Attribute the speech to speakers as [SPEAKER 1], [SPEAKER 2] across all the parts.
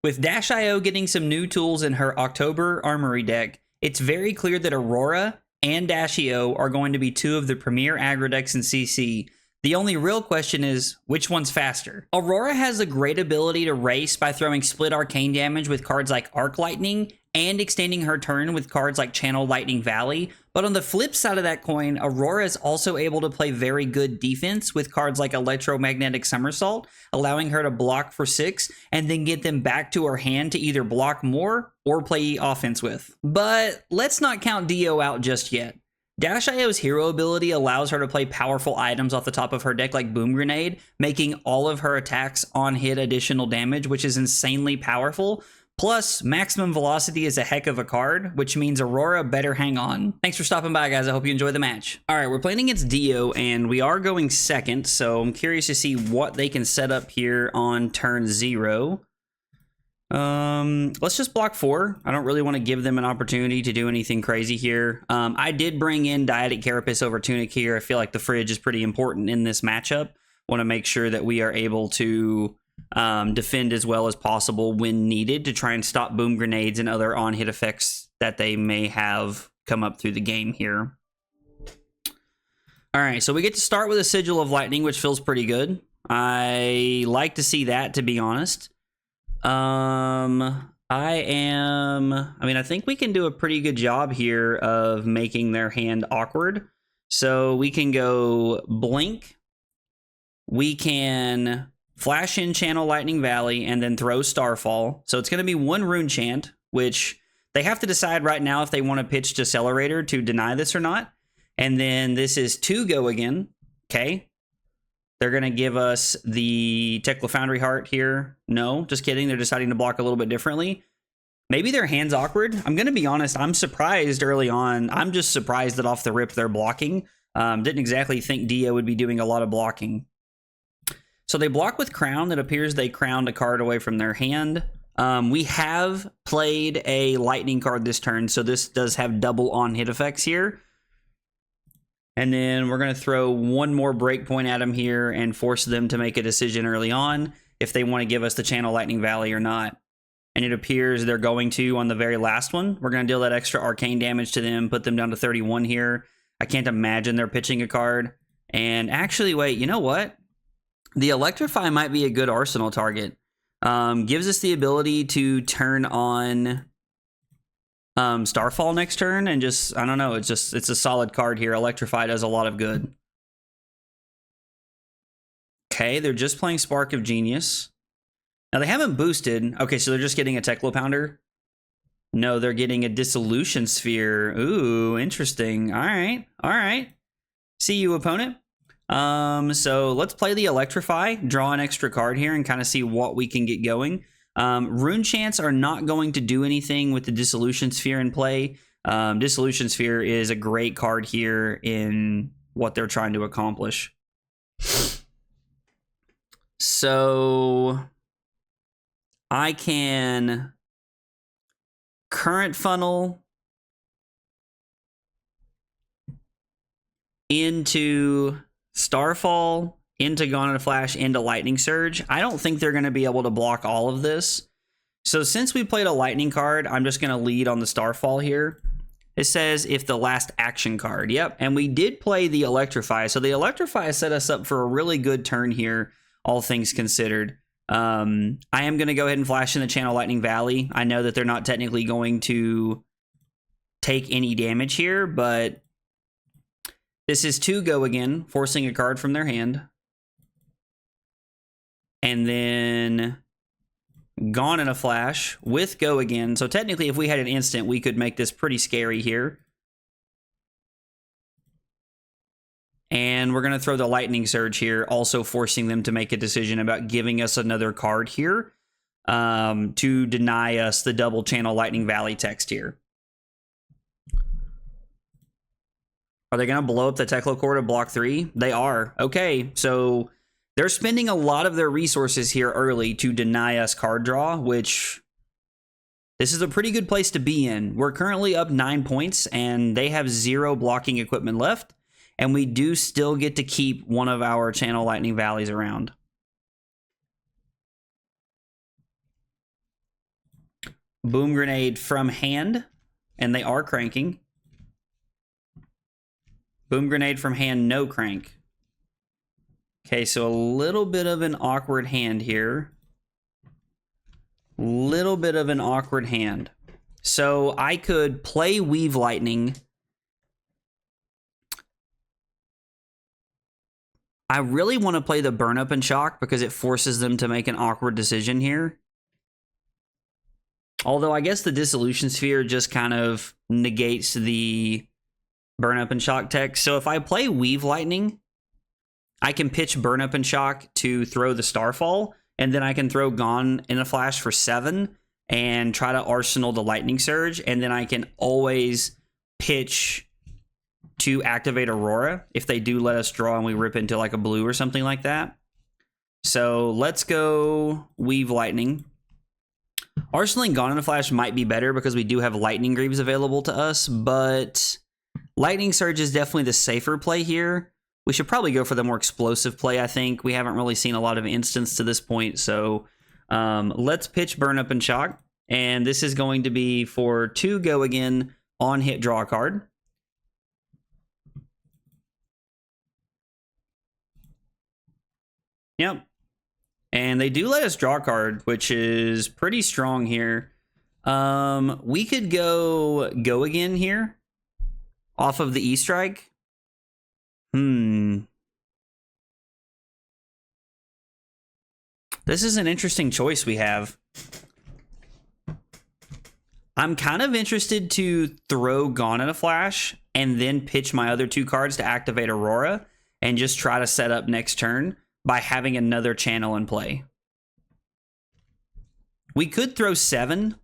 [SPEAKER 1] With Dash.io getting some new tools in her October Armory deck, it's very clear that Aurora and Dash.io are going to be two of the premier aggro decks in CC. The only real question is, which one's faster? Aurora has a great ability to race by throwing split arcane damage with cards like Arc Lightning and extending her turn with cards like Channel Lightning Valley. But on the flip side of that coin, Aurora is also able to play very good defense with cards like Electromagnetic Somersault, allowing her to block for 6 and then get them back to her hand to either block more or play offense with. But let's not count Dio out just yet. Dash.io's hero ability allows her to play powerful items off the top of her deck like Boom Grenade, making all of her attacks on hit additional damage, which is insanely powerful. Plus, Maximum Velocity is a heck of a card, which means Aurora better hang on. Thanks for stopping by, guys. I hope you enjoyed the match. All right, we're playing against Dio, and we are going second, so I'm curious to see what they can set up here on turn 0. Let's just block 4. I don't really want to give them an opportunity to do anything crazy here. I did bring in Dyadic Carapace over Tunic here. I feel like the fridge is pretty important in this matchup. Want to make sure that we are able to defend as well as possible when needed to try and stop boom grenades and other on-hit effects that they may have come up through the game here. All right, so we get to start with a Sigil of Lightning, which feels pretty good. I like to see that, to be honest. I think we can do a pretty good job here of making their hand awkward. So we can go Blink. We can flash in Channel Lightning Valley and then throw Starfall. So it's going to be 1 Rune Chant, which they have to decide right now if they want to pitch Decelerator to deny this or not. And then this is 2 Go again. Okay. They're going to give us the Tekla Foundry Heart here. No, just kidding. They're deciding to block a little bit differently. Maybe their hand's awkward. I'm going to be honest. I'm surprised early on. I'm just surprised that off the rip they're blocking. Didn't exactly think Dio would be doing a lot of blocking. So they block with Crown. It appears they crowned a card away from their hand. We have played a Lightning card this turn, so this does have double on-hit effects here. And then we're going to throw 1 more breakpoint at them here and force them to make a decision early on if they want to give us the Channel Lightning Valley or not. And it appears they're going to on the very last one. We're going to deal that extra arcane damage to them, put them down to 31 here. I can't imagine they're pitching a card. And actually, wait, you know what? The Electrify might be a good arsenal target. Gives us the ability to turn on Starfall next turn and just, I don't know, it's a solid card here. Electrify does a lot of good. Okay, they're just playing Spark of Genius. Now they haven't boosted. Okay, so they're just getting a Tekla Pounder. No, they're getting a Dissolution Sphere. Ooh, interesting. All right. See you, opponent. So let's play the Electrify, draw an extra card here and kind of see what we can get going. Rune Chants are not going to do anything with the Dissolution Sphere in play. Dissolution Sphere is a great card here in what they're trying to accomplish. So I can Current Funnel into Starfall, into Gone in a Flash, into Lightning Surge. I don't think they're going to be able to block all of this. So since we played a Lightning card, I'm just going to lead on the Starfall here. It says if the last action card. Yep, and we did play the Electrify. So the Electrify set us up for a really good turn here, all things considered. I am going to go ahead and flash in the Channel Lightning Valley. I know that they're not technically going to take any damage here, but this is 2 Go again, forcing a card from their hand. And then Gone in a Flash with Go again. So technically, if we had an instant, we could make this pretty scary here. And we're going to throw the Lightning Surge here, also forcing them to make a decision about giving us another card here to deny us the double Channel Lightning Valley text here. Are they going to blow up the Tekla core to block 3? They are. Okay, so they're spending a lot of their resources here early to deny us card draw, which this is a pretty good place to be in. We're currently up 9 points, and they have 0 blocking equipment left, and we do still get to keep one of our Channel Lightning Valleys around. Boom Grenade from hand, and they are cranking. Boom Grenade from hand, no crank. Okay, so a little bit of an awkward hand here. Little bit of an awkward hand. So I could play Weave Lightning. I really want to play the Burn Up and Shock because it forces them to make an awkward decision here. Although I guess the Dissolution Sphere just kind of negates the Burn Up and Shock text. So if I play Weave Lightning, I can pitch Burn Up and Shock to throw the Starfall, and then I can throw Gone in a Flash for 7 and try to arsenal the Lightning Surge, and then I can always pitch to activate Aurora if they do let us draw and we rip into like a blue or something like that. So let's go Weave Lightning. Arsenaling Gone in a Flash might be better because we do have Lightning Greaves available to us, but Lightning Surge is definitely the safer play here. We should probably go for the more explosive play, I think. We haven't really seen a lot of instance to this point, so let's pitch Burn Up and Shock. And this is going to be for 2 go again on hit, draw a card. Yep. And they do let us draw a card, which is pretty strong here. We could go again here off of the E-Strike. This is an interesting choice we have. I'm kind of interested to throw Gone in a Flash and then pitch my other 2 cards to activate Aurora and just try to set up next turn by having another channel in play. We could throw 7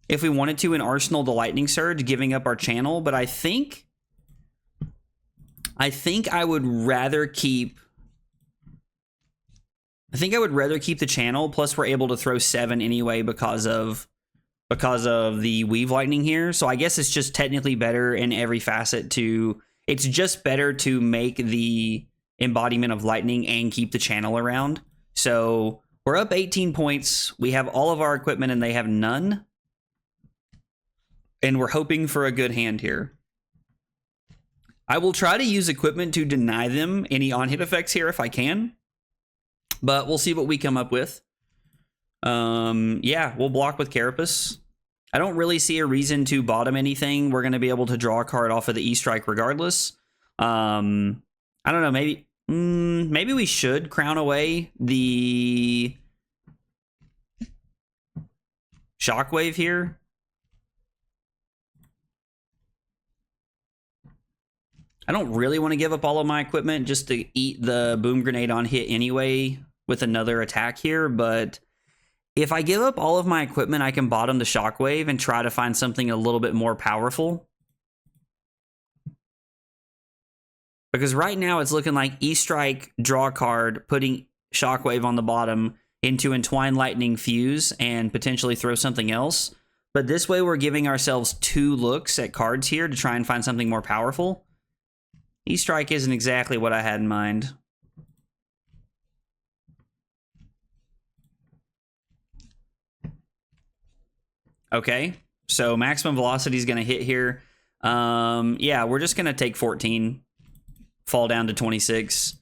[SPEAKER 1] if we wanted to and arsenal the Lightning Surge, giving up our channel, but I think I would rather keep the channel, plus we're able to throw 7 anyway because of the Weave Lightning here. So I guess it's just technically better in every facet it's just better to make the embodiment of lightning and keep the channel around. So we're up 18 points. We have all of our equipment and they have none. And we're hoping for a good hand here. I will try to use equipment to deny them any on-hit effects here if I can. But we'll see what we come up with. Yeah, we'll block with Carapace. I don't really see a reason to bottom anything. We're going to be able to draw a card off of the E-Strike regardless. I don't know, maybe we should crown away the Shockwave here. I don't really want to give up all of my equipment just to eat the Boom Grenade on hit anyway with another attack here, but if I give up all of my equipment, I can bottom the Shockwave and try to find something a little bit more powerful. Because right now it's looking like E-Strike, draw a card, putting Shockwave on the bottom into Entwine Lightning, Fuse, and potentially throw something else. But this way we're giving ourselves 2 looks at cards here to try and find something more powerful. E-Strike isn't exactly what I had in mind. Okay, so maximum velocity is going to hit here. Yeah, we're just going to take 14, fall down to 26.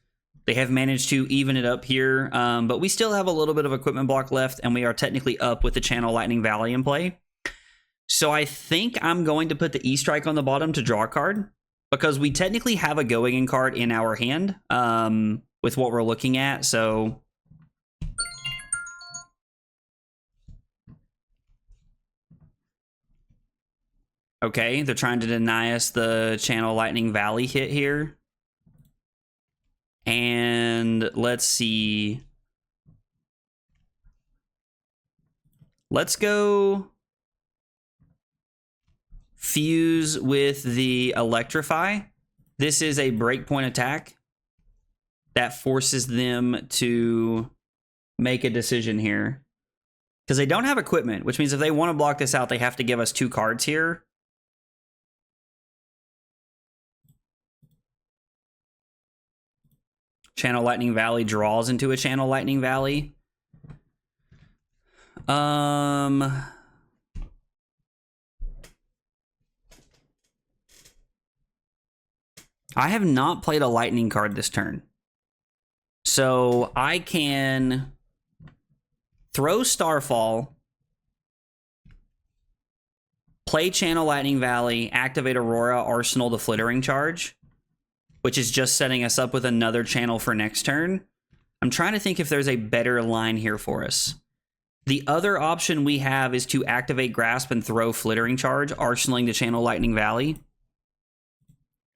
[SPEAKER 1] They have managed to even it up here, but we still have a little bit of equipment block left, and we are technically up with the Channel Lightning Valley in play. So I think I'm going to put the E-Strike on the bottom to draw a card, because we technically have a going-in card in our hand with what we're looking at, so... Okay, they're trying to deny us the Channel Lightning Valley hit here. And let's see. Let's go Fuse with the Electrify. This is a breakpoint attack that forces them to make a decision here. Because they don't have equipment, which means if they want to block this out, they have to give us 2 cards here. Channel Lightning Valley draws into a Channel Lightning Valley. I have not played a lightning card this turn. So I can throw Starfall, play Channel Lightning Valley, activate Aurora, Arsenal the Flittering Charge, which is just setting us up with another channel for next turn. I'm trying to think if there's a better line here for us. The other option we have is to activate Grasp and throw Flittering Charge, arsenaling the Channel Lightning Valley,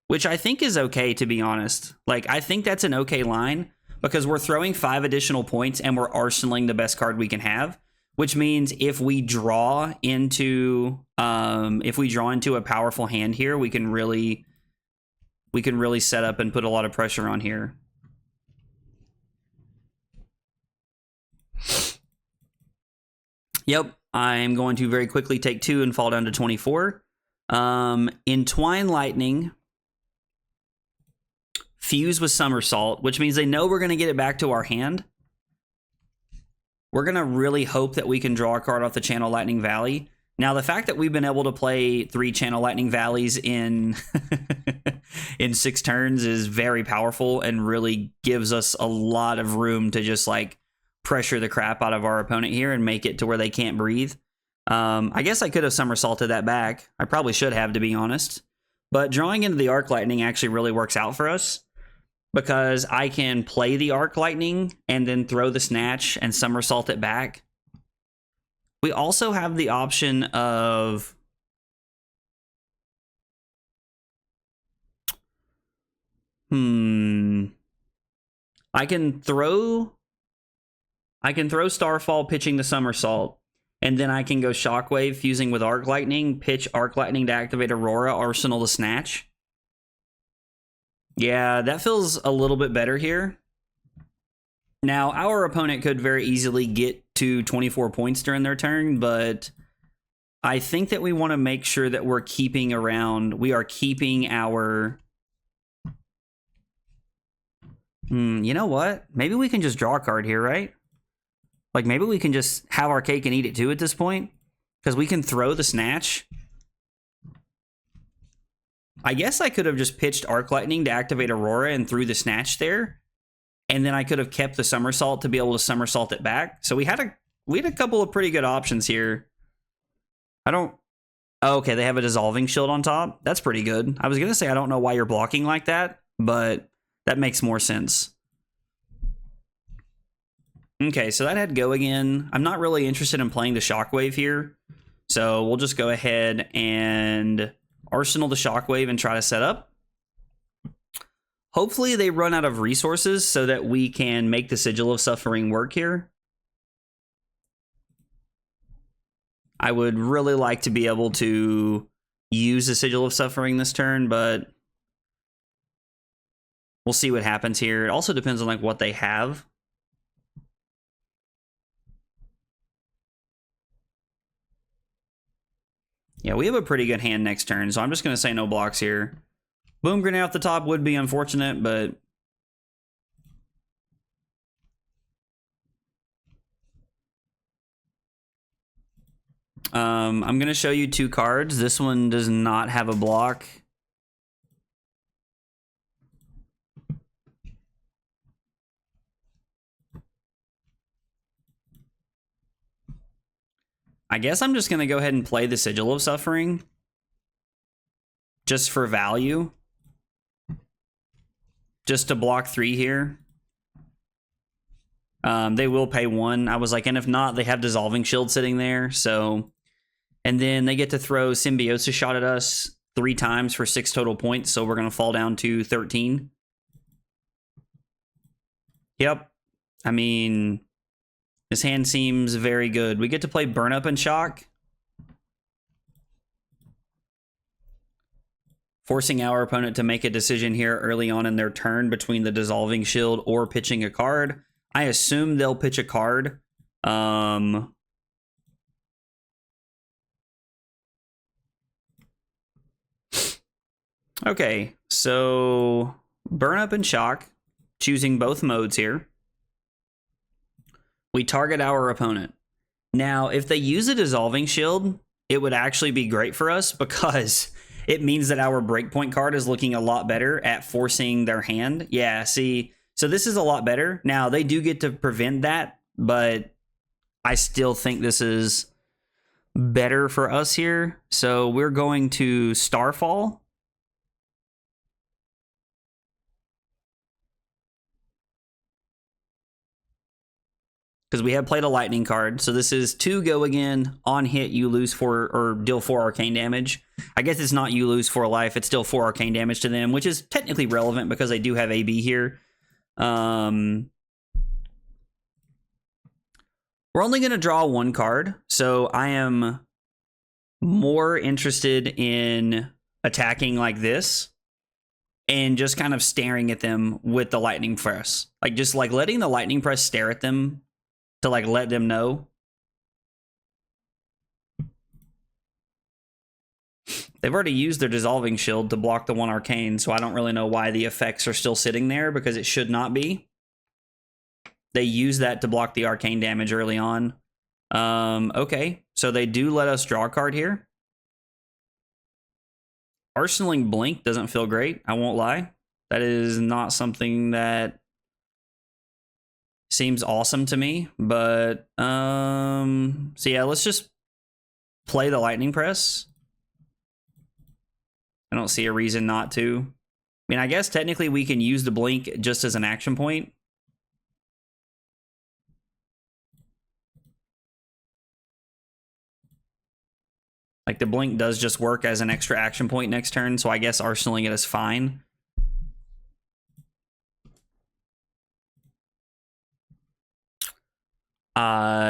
[SPEAKER 1] which I think is okay, to be honest. Like, I think that's an okay line because we're throwing 5 additional points and we're arsenaling the best card we can have, which means if we draw into a powerful hand here, we can really set up and put a lot of pressure on here. Yep, I'm going to very quickly take 2 and fall down to 24. Entwine Lightning, fuse with Somersault, which means they know we're going to get it back to our hand. We're going to really hope that we can draw a card off the Channel Lightning Valley. Now, the fact that we've been able to play 3 Channel Lightning Valleys in in 6 turns is very powerful and really gives us a lot of room to just like pressure the crap out of our opponent here and make it to where they can't breathe. I guess I could have somersaulted that back. I probably should have, to be honest. But drawing into the Arc Lightning actually really works out for us because I can play the Arc Lightning and then throw the Snatch and somersault it back. We also have the option of I can throw Starfall pitching the Somersault, and then I can go Shockwave fusing with Arc Lightning, pitch Arc Lightning to activate Aurora, arsenal the Snatch. Yeah, that feels a little bit better here. Now, our opponent could very easily get to 24 points during their turn, but I think that we want to make sure that we are keeping our... you know what? Maybe we can just draw a card here, right? Like, maybe we can just have our cake and eat it too at this point, because we can throw the Snatch. I guess I could have just pitched Arc Lightning to activate Aurora and threw the Snatch there. And then I could have kept the Somersault to be able to somersault it back. So we had a couple of pretty good options here. Oh, okay, they have a Dissolving Shield on top. That's pretty good. I was going to say I don't know why you're blocking like that, but that makes more sense. Okay, so that had go again. I'm not really interested in playing the Shockwave here. So we'll just go ahead and arsenal the Shockwave and try to set up. Hopefully they run out of resources so that we can make the Sigil of Suffering work here. I would really like to be able to use the Sigil of Suffering this turn, but we'll see what happens here. It also depends on like what they have. Yeah, we have a pretty good hand next turn, so I'm just going to say no blocks here. Boom Grenade off the top would be unfortunate, but I'm going to show you 2 cards. This one does not have a block. I guess I'm just going to go ahead and play the Sigil of Suffering just for value. Just to block 3 here. They will pay 1. I was like, and if not, they have Dissolving Shield sitting there. So, and then they get to throw Symbiosis Shot at us 3 times for 6 total points. So we're going to fall down to 13. Yep. I mean, this hand seems very good. We get to play Burn Up and Shock, forcing our opponent to make a decision here early on in their turn between the Dissolving Shield or pitching a card. I assume they'll pitch a card. Okay, so Burn Up and Shock, choosing both modes here. We target our opponent. Now, if they use a Dissolving Shield, it would actually be great for us because it means that our Breakpoint card is looking a lot better at forcing their hand. Yeah, see, so this is a lot better. Now, they do get to prevent that, but I still think this is better for us here. So we're going to Starfall. Because we have played a lightning card. So this is 2 go again. On hit, you lose 4 or deal 4 arcane damage. I guess it's not you lose 4 life. It's still 4 arcane damage to them, which is technically relevant because they do have AB here. We're only going to draw 1 card. So I am more interested in attacking like this and just kind of staring at them with the lightning press. Like just like letting the lightning press stare at them to like let them know. They've already used their Dissolving Shield to block the 1 arcane, so I don't really know why the effects are still sitting there because it should not be. They use that to block the arcane damage early on. Okay, so they do let us draw a card here. Arsenaling Blink doesn't feel great, I won't lie. That is not something that seems awesome to me, but so yeah, let's just play the lightning press. I don't see a reason not to. I mean, I guess technically we can use the blink just as an action point. Like the blink does just work as an extra action point next turn, so I guess arsenaling it is fine.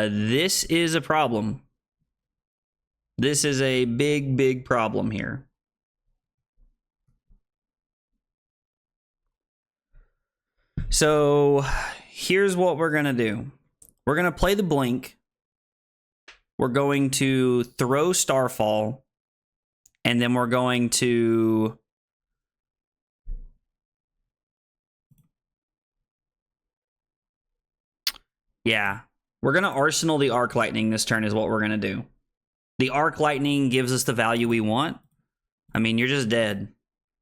[SPEAKER 1] This is a problem. This is a big, big problem here. So here's what we're going to do. We're going to play the blink. We're going to throw Starfall. And then we're going to... Yeah. We're going to Arsenal the Arc Lightning this turn is what we're going to do. The Arc Lightning gives us the value we want. I mean, you're just dead.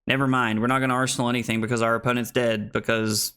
[SPEAKER 1] Never mind. We're not going to Arsenal anything because our opponent's dead. Because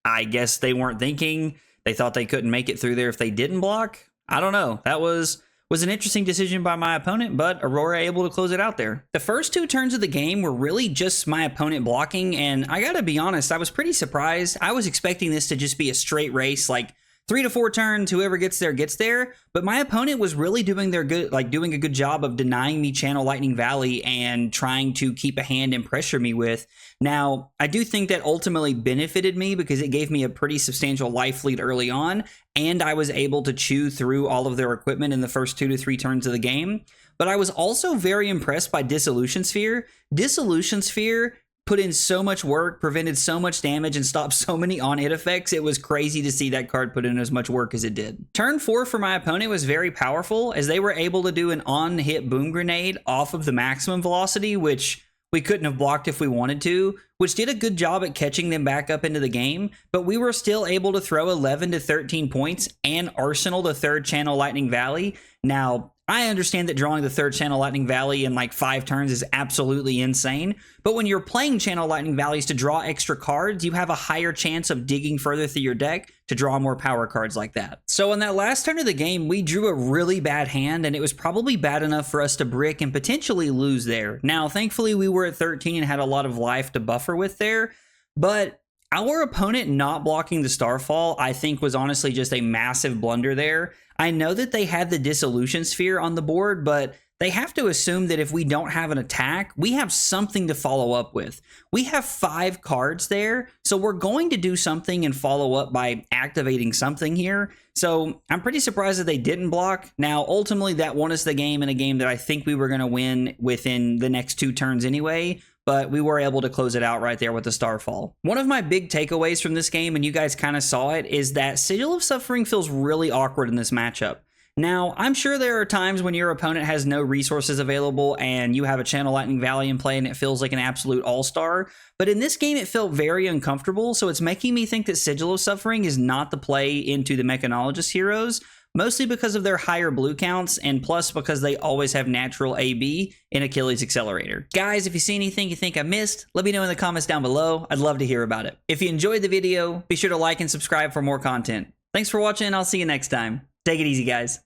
[SPEAKER 1] I guess they weren't thinking. They thought they couldn't make it through there if they didn't block. I don't know. That was an interesting decision by my opponent, but Aurora able to close it out there. The first 2 turns of the game were really just my opponent blocking. And I got to be honest, I was pretty surprised. I was expecting this to just be a straight race. Like 3 to 4 turns, whoever gets there gets there. But my opponent was really doing a good job of denying me Channel Lightning Valley and trying to keep a hand and pressure me with. Now, I do think that ultimately benefited me because it gave me a pretty substantial life lead early on, and I was able to chew through all of their equipment in the first 2 to 3 turns of the game. But I was also very impressed by Dissolution Sphere. Dissolution Sphere put in so much work, prevented so much damage, and stopped so many on-hit effects. It was crazy to see that card put in as much work as it did. Turn 4 for my opponent was very powerful, as they were able to do an on-hit boom grenade off of the maximum velocity, which we couldn't have blocked if we wanted to, which did a good job at catching them back up into the game, but we were still able to throw 11 to 13 points and arsenal the 3rd Channel Lightning Valley. Now, I understand that drawing the 3rd Channel Lightning Valley in like 5 turns is absolutely insane, but when you're playing Channel Lightning Valleys to draw extra cards, you have a higher chance of digging further through your deck to draw more power cards like that. So on that last turn of the game, we drew a really bad hand, and it was probably bad enough for us to brick and potentially lose there. Now, thankfully, we were at 13 and had a lot of life to buffer with there, but our opponent not blocking the Starfall, I think, was honestly just a massive blunder there. I know that they had the Dissolution Sphere on the board, but they have to assume that if we don't have an attack, we have something to follow up with. We have 5 cards there, so we're going to do something and follow up by activating something here. So I'm pretty surprised that they didn't block. Now, ultimately, that won us the game in a game that I think we were going to win within the next 2 turns anyway, but we were able to close it out right there with the Starfall. One of my big takeaways from this game, and you guys kind of saw it, is that Sigil of Suffering feels really awkward in this matchup. Now, I'm sure there are times when your opponent has no resources available and you have a Channel Lightning Valley in play and it feels like an absolute all-star, but in this game it felt very uncomfortable, so it's making me think that Sigil of Suffering is not the play into the Mechanologist heroes, mostly because of their higher blue counts, and plus because they always have natural AB in Achilles Accelerator. Guys, if you see anything you think I missed, let me know in the comments down below. I'd love to hear about it. If you enjoyed the video, be sure to like and subscribe for more content. Thanks for watching, and I'll see you next time. Take it easy, guys.